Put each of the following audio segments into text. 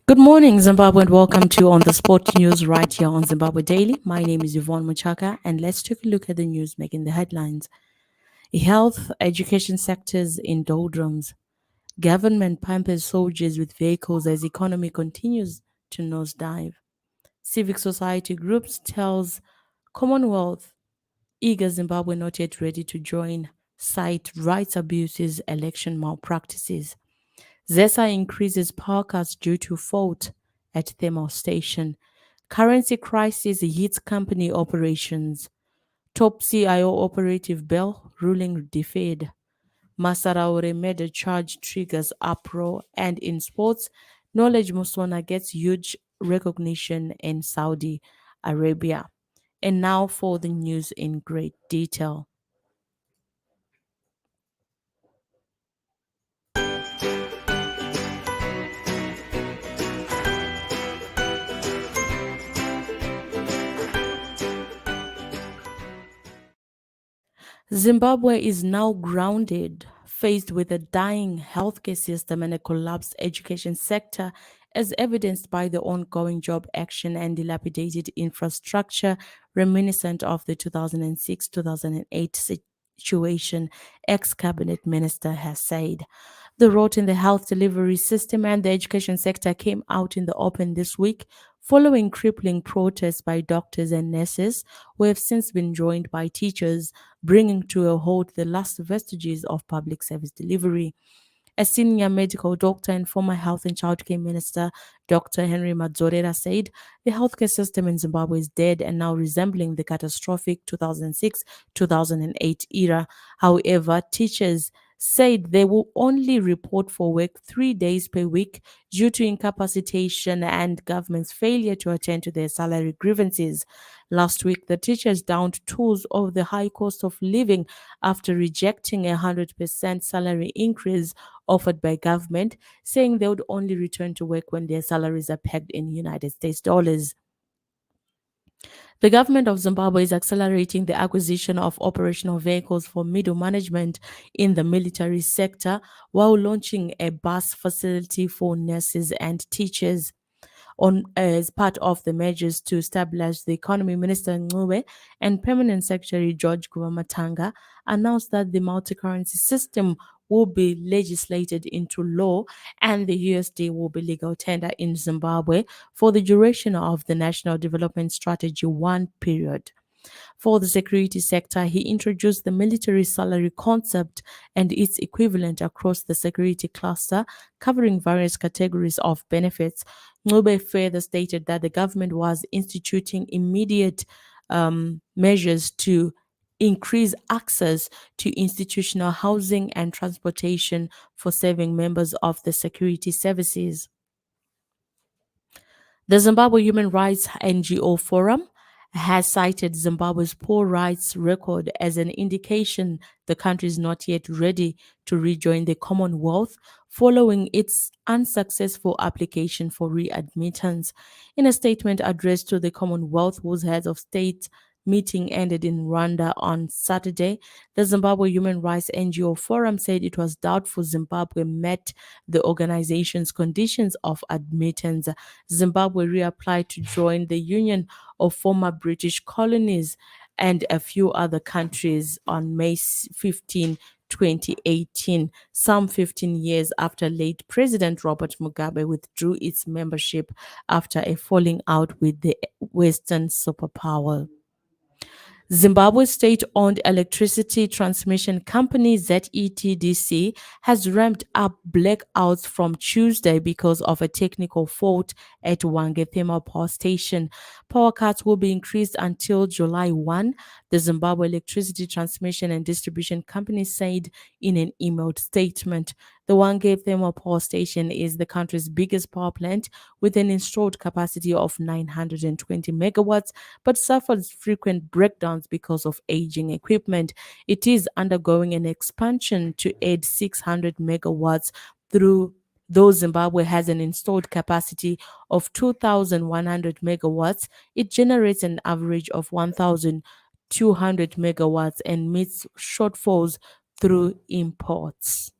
Good morning, Zimbabwe, and welcome to On the Spot News right here on Zimbabwe Daily. My name is Yvonne Muchaka, and let's take a look at the news making the headlines. Health, education sectors in doldrums. Government pampers soldiers with vehicles as economy continues to nosedive. Civic society groups tells Commonwealth eager Zimbabwe not yet ready to join cite rights abuses, election malpractices. ZESA increases power cuts due to fault at thermal station. Currency crisis hits company operations. Top CIO operative Bell ruling deferred. Masaraure murder charge triggers uproar. And in sports, Knowledge Musona gets huge recognition in Saudi Arabia. And now for the news in great detail. Zimbabwe is now grounded, faced with a dying healthcare system and a collapsed education sector, as evidenced by the ongoing job action and dilapidated infrastructure reminiscent of the 2006 2008 situation, ex cabinet minister has said. The rot in the health delivery system and the education sector came out in the open this week following crippling protests by doctors and nurses who have since been joined by teachers, bringing to a halt the last vestiges of public service delivery. A senior medical doctor and former health and childcare minister, Dr. Henry Madzorera, said the healthcare system in Zimbabwe is dead and now resembling the catastrophic 2006 2008 era. However, teachers said they will only report for work 3 days per week due to incapacitation and government's failure to attend to their salary grievances. Last week, the teachers downed tools of the high cost of living after rejecting a 100% salary increase offered by government, saying they would only return to work when their salaries are pegged in United States dollars. The government of Zimbabwe is accelerating the acquisition of operational vehicles for middle management in the military sector while launching a bus facility for nurses and teachers. As part of the measures to stabilize the economy, Minister Ncube and Permanent Secretary George Kuvamatanga announced that the multi-currency system will be legislated into law and the USD will be legal tender in Zimbabwe for the duration of the National Development Strategy 1 period. For the security sector, he introduced the military salary concept and its equivalent across the security cluster, covering various categories of benefits. Ncube further stated that the government was instituting immediate measures to increase access to institutional housing and transportation for serving members of the security services. The Zimbabwe Human Rights NGO Forum has cited Zimbabwe's poor rights record as an indication the country is not yet ready to rejoin the Commonwealth following its unsuccessful application for readmittance. In a statement addressed to the Commonwealth, whose heads of state meeting ended in Rwanda on Saturday, the Zimbabwe Human Rights NGO Forum said it was doubtful Zimbabwe met the organization's conditions of admittance. Zimbabwe reapplied to join the Union of Former British Colonies and a few other countries on May 15, 2018, some 15 years after late President Robert Mugabe withdrew its membership after a falling out with the Western superpower. Zimbabwe's state-owned electricity transmission company ZETDC has ramped up blackouts from Tuesday because of a technical fault at Hwange Thermal Power Station. Power cuts will be increased until July 1, the Zimbabwe Electricity Transmission and Distribution Company said in an emailed statement. The Hwange Thermal Power Station is the country's biggest power plant with an installed capacity of 920 megawatts, but suffers frequent breakdowns because of aging equipment. It is undergoing an expansion to add 600 megawatts through though Zimbabwe has an installed capacity of 2,100 megawatts, it generates an average of 1,200 megawatts and meets shortfalls through imports.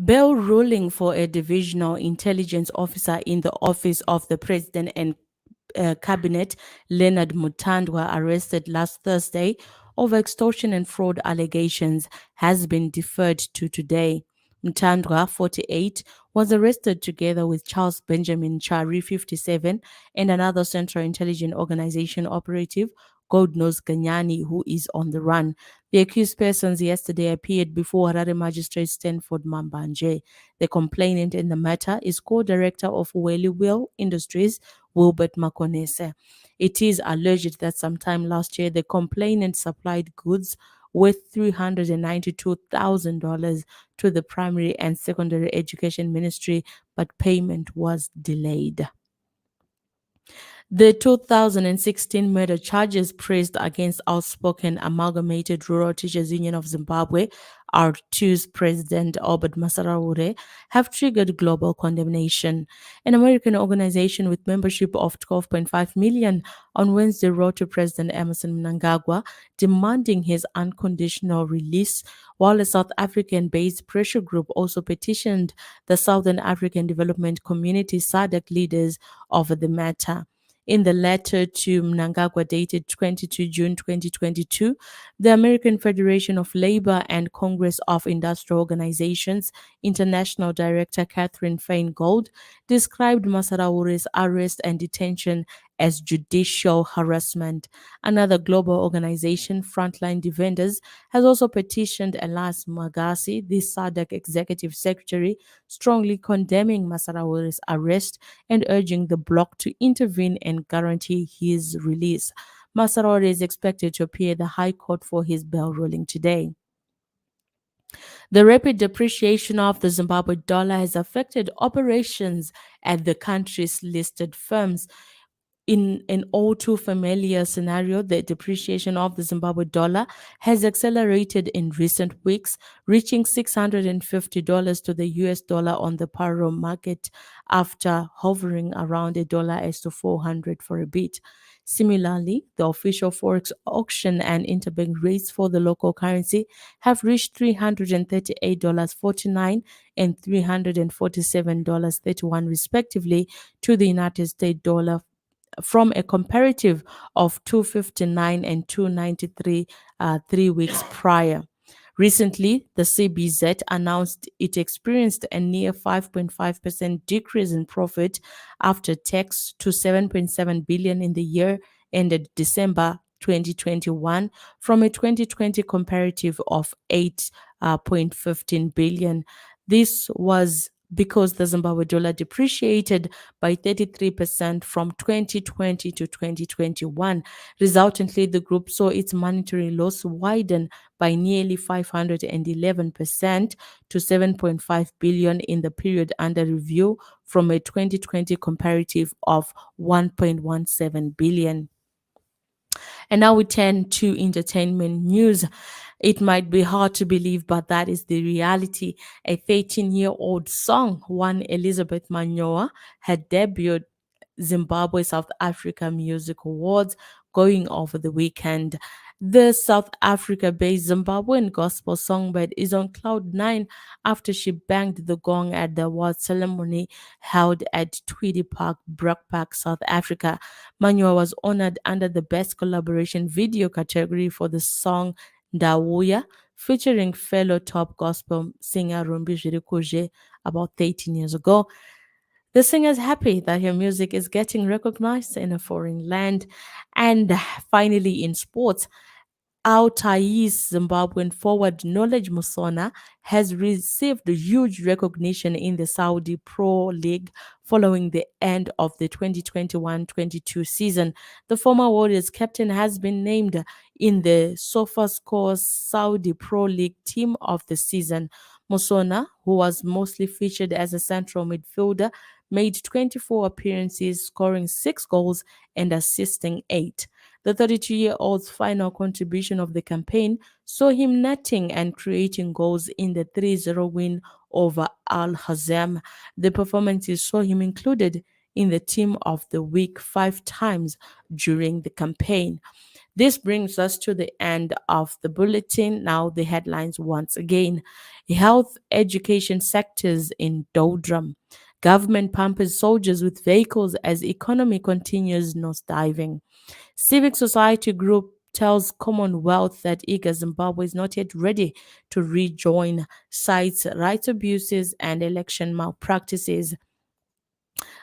Bail ruling for a divisional intelligence officer in the office of the president and cabinet, Leonard Mutandwa, arrested last Thursday over extortion and fraud allegations, has been deferred to today. Mutandwa, 48, was arrested together with Charles Benjamin Chari, 57, and another Central Intelligence Organization operative, Goldnose Ganyani, who is on the run. The accused persons yesterday appeared before Harare Magistrate Stanford Mambanje. The complainant in the matter is co-director of Weli Will Industries, Wilbert Makonese. It is alleged that sometime last year the complainant supplied goods worth $392,000 to the primary and secondary education ministry, but payment was delayed. The 2016 murder charges pressed against outspoken Amalgamated Rural Teachers Union of Zimbabwe, R2's president Albert Masaraure, have triggered global condemnation. An American organization with membership of 12.5 million on Wednesday wrote to President Emerson Mnangagwa demanding his unconditional release, while a South African-based pressure group also petitioned the Southern African Development Community SADC leaders over the matter. In the letter to Mnangagwa dated 22 June 2022, the American Federation of Labor and Congress of Industrial Organizations International Director Catherine Feingold described Masaraure's arrest and detention as judicial harassment. Another global organization, Frontline Defenders, has also petitioned Elias Magasi, the SADC executive secretary, strongly condemning Masaraure's arrest and urging the bloc to intervene and guarantee his release. Masaraure is expected to appear at the High Court for his bail ruling today. The rapid depreciation of the Zimbabwe dollar has affected operations at the country's listed firms. In an all too familiar scenario, the depreciation of the Zimbabwe dollar has accelerated in recent weeks, reaching $650 to the US dollar on the paro market after hovering around a dollar as to 400 for a bit. Similarly, the official forex auction and interbank rates for the local currency have reached $338.49 and $347.31 respectively to the United States dollar, from a comparative of 259 and 293 3 weeks prior. Recently, the CBZ announced it experienced a near 5.5% decrease in profit after tax to 7.7 billion in the year ended December 2021 from a 2020 comparative of 8.15 billion. This was because the Zimbabwe dollar depreciated by 33% from 2020 to 2021. Resultantly, the group saw its monetary loss widen by nearly 511% to 7.5 billion in the period under review from a 2020 comparative of 1.17 billion. And now we turn to entertainment news. It might be hard to believe, but that is the reality. A 13-year-old song won Elizabeth Manyoa had debuted Zimbabwe South Africa Music Awards going over the weekend. The South Africa-based Zimbabwean gospel songbird is on cloud nine after she banged the gong at the award ceremony held at Tweedy Park, Brockpark, South Africa. Manyoa was honored under the Best Collaboration Video category for the song Ndawuya, featuring fellow top gospel singer Rumbi Zvirikuzhe about 13 years ago. The singer is happy that her music is getting recognized in a foreign land. And finally, in sports, our Thais Zimbabwean forward Knowledge Musona has received huge recognition in the Saudi Pro League following the end of the 2021-22 season. The former Warriors captain has been named in the SofaScore Saudi Pro League Team of the Season. Musona, who was mostly featured as a central midfielder, made 24 appearances, scoring 6 goals and assisting 8. The 32-year-old's final contribution of the campaign saw him netting and creating goals in the 3-0 win over Al Hazem. The performances saw him included in the team of the week 5 times during the campaign. This brings us to the end of the bulletin. Now, the headlines once again. Health education sectors in doldrum. Government pampers soldiers with vehicles as economy continues nosediving. Civic society group tells Commonwealth that eager Zimbabwe is not yet ready to rejoin, cites rights abuses and election malpractices.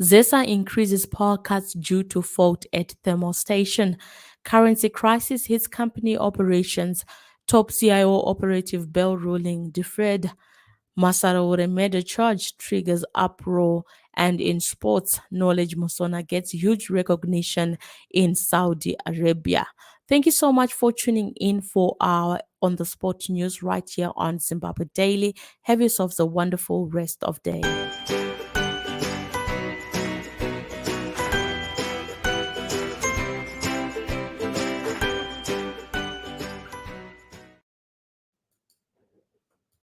ZESA increases power cuts due to fault at thermal station. Currency crisis hits company operations. Top CIO operative bell ruling deferred. Masaraure murder charge triggers uproar. And in sports, Knowledge Musona gets huge recognition in Saudi Arabia. Thank you so much for tuning in for our on the spot news right here on Zimbabwe Daily. Have yourselves a wonderful rest of day.